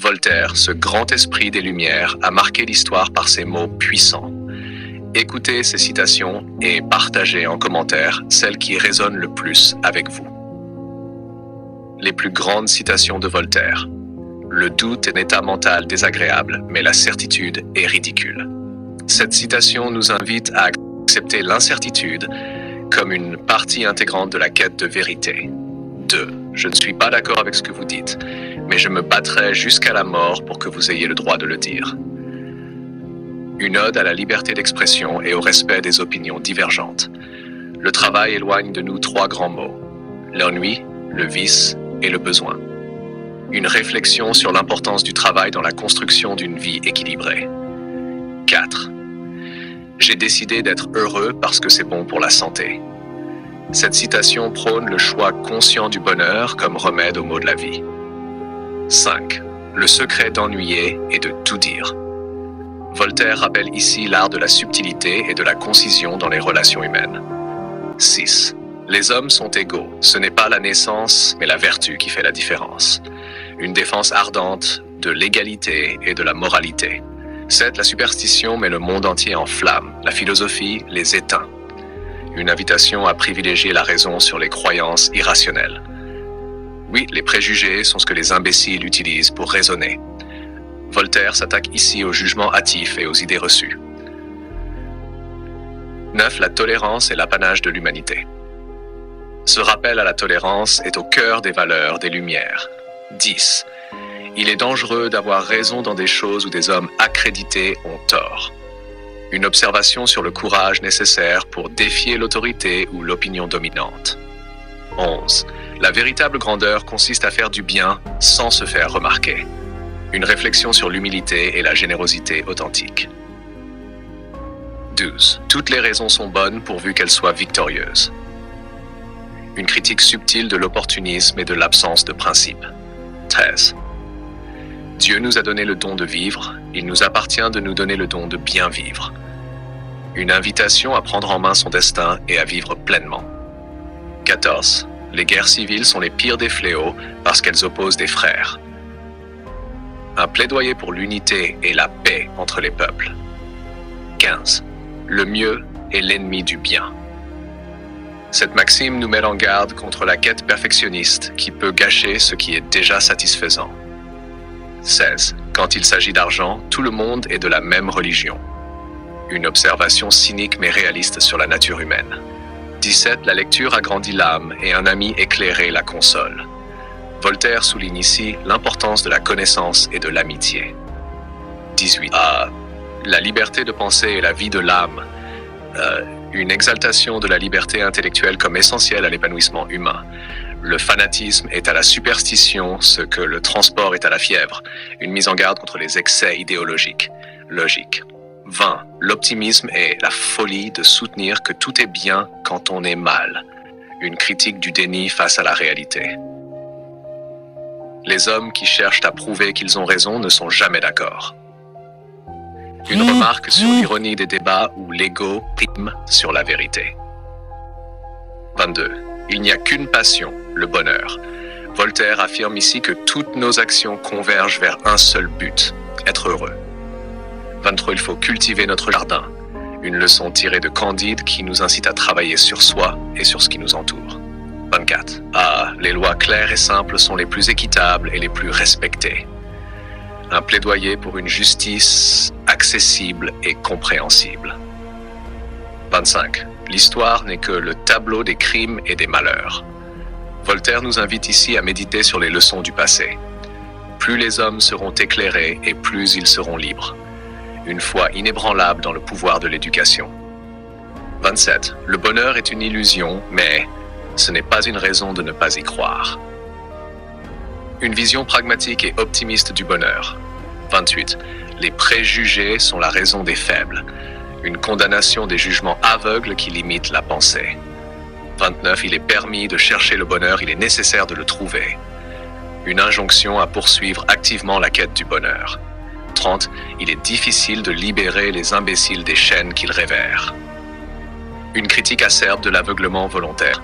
Voltaire, ce grand esprit des Lumières, a marqué l'histoire par ses mots puissants. Écoutez ces citations et partagez en commentaire celles qui résonnent le plus avec vous. Les plus grandes citations de Voltaire. Le doute est un état mental désagréable, mais la certitude est ridicule. Cette citation nous invite à accepter l'incertitude comme une partie intégrante de la quête de vérité. 2. Je ne suis pas d'accord avec ce que vous dites, mais je me battrai jusqu'à la mort pour que vous ayez le droit de le dire. Une ode à la liberté d'expression et au respect des opinions divergentes. Le travail éloigne de nous 3 grands mots: l'ennui, le vice et le besoin. Une réflexion sur l'importance du travail dans la construction d'une vie équilibrée. 4. J'ai décidé d'être heureux parce que c'est bon pour la santé. Cette citation prône le choix conscient du bonheur comme remède aux maux de la vie. 5. Le secret d'ennuyer est de tout dire. Voltaire rappelle ici l'art de la subtilité et de la concision dans les relations humaines. 6. Les hommes sont égaux. Ce n'est pas la naissance, mais la vertu qui fait la différence. Une défense ardente de l'égalité et de la moralité. 7. La superstition met le monde entier en flammes. La philosophie les éteint. Une invitation à privilégier la raison sur les croyances irrationnelles. Oui, les préjugés sont ce que les imbéciles utilisent pour raisonner. Voltaire s'attaque ici au jugement hâtif et aux idées reçues. 9. La tolérance est l'apanage de l'humanité. Ce rappel à la tolérance est au cœur des valeurs des Lumières. 10. Il est dangereux d'avoir raison dans des choses où des hommes accrédités ont tort. Une observation sur le courage nécessaire pour défier l'autorité ou l'opinion dominante. 11. La véritable grandeur consiste à faire du bien sans se faire remarquer. Une réflexion sur l'humilité et la générosité authentique. 12. Toutes les raisons sont bonnes pourvu qu'elles soient victorieuses. Une critique subtile de l'opportunisme et de l'absence de principe. 13. Dieu nous a donné le don de vivre, il nous appartient de nous donner le don de bien vivre. Une invitation à prendre en main son destin et à vivre pleinement. 14. Les guerres civiles sont les pires des fléaux parce qu'elles opposent des frères. Un plaidoyer pour l'unité et la paix entre les peuples. 15. Le mieux est l'ennemi du bien. Cette maxime nous met en garde contre la quête perfectionniste qui peut gâcher ce qui est déjà satisfaisant. 16. Quand il s'agit d'argent, tout le monde est de la même religion. Une observation cynique mais réaliste sur la nature humaine. 17. La lecture agrandit l'âme et un ami éclairé la console. Voltaire souligne ici l'importance de la connaissance et de l'amitié. 18. La liberté de penser est la vie de l'âme. Une exaltation de la liberté intellectuelle comme essentielle à l'épanouissement humain. Le fanatisme est à la superstition ce que le transport est à la fièvre. Une mise en garde contre les excès idéologiques. Logique. 20. L'optimisme est la folie de soutenir que tout est bien quand on est mal. Une critique du déni face à la réalité. Les hommes qui cherchent à prouver qu'ils ont raison ne sont jamais d'accord. Une remarque sur l'ironie des débats où l'ego prime sur la vérité. 22. Il n'y a qu'une passion, le bonheur. Voltaire affirme ici que toutes nos actions convergent vers un seul but, être heureux. 23. Il faut cultiver notre jardin. Une leçon tirée de Candide qui nous incite à travailler sur soi et sur ce qui nous entoure. 24. Les lois claires et simples sont les plus équitables et les plus respectées. Un plaidoyer pour une justice accessible et compréhensible. 25. L'histoire n'est que le tableau des crimes et des malheurs. Voltaire nous invite ici à méditer sur les leçons du passé. Plus les hommes seront éclairés et plus ils seront libres. Une foi inébranlable dans le pouvoir de l'éducation. 27. Le bonheur est une illusion, mais ce n'est pas une raison de ne pas y croire. Une vision pragmatique et optimiste du bonheur. 28. Les préjugés sont la raison des faibles. Une condamnation des jugements aveugles qui limitent la pensée. 29. Il est permis de chercher le bonheur, il est nécessaire de le trouver. Une injonction à poursuivre activement la quête du bonheur. 30. Il est difficile de libérer les imbéciles des chaînes qu'ils révèrent. Une critique acerbe de l'aveuglement volontaire.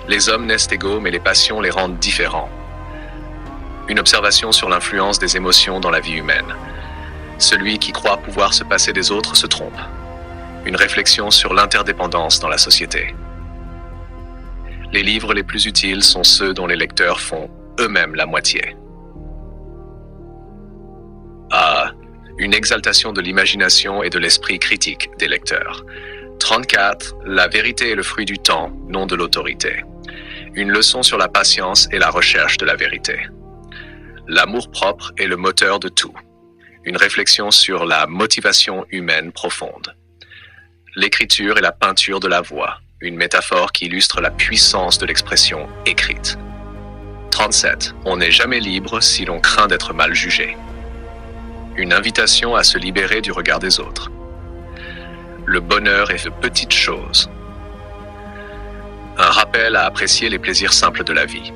Les hommes naissent égaux, mais les passions les rendent différents. Une observation sur l'influence des émotions dans la vie humaine. Celui qui croit pouvoir se passer des autres se trompe. Une réflexion sur l'interdépendance dans la société. Les livres les plus utiles sont ceux dont les lecteurs font eux-mêmes la moitié. A. Une exaltation de l'imagination et de l'esprit critique des lecteurs. 34. La vérité est le fruit du temps, non de l'autorité. Une leçon sur la patience et la recherche de la vérité. L'amour-propre est le moteur de tout. Une réflexion sur la motivation humaine profonde. L'écriture est la peinture de la voix, une métaphore qui illustre la puissance de l'expression écrite. 37. On n'est jamais libre si l'on craint d'être mal jugé. Une invitation à se libérer du regard des autres. Le bonheur est de petites choses. Un rappel à apprécier les plaisirs simples de la vie.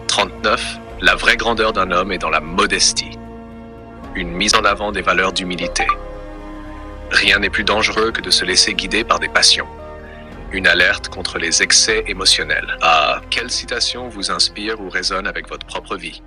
39. La vraie grandeur d'un homme est dans la modestie. Une mise en avant des valeurs d'humilité. Rien n'est plus dangereux que de se laisser guider par des passions. Une alerte contre les excès émotionnels. Ah, quelle citation vous inspire ou résonne avec votre propre vie?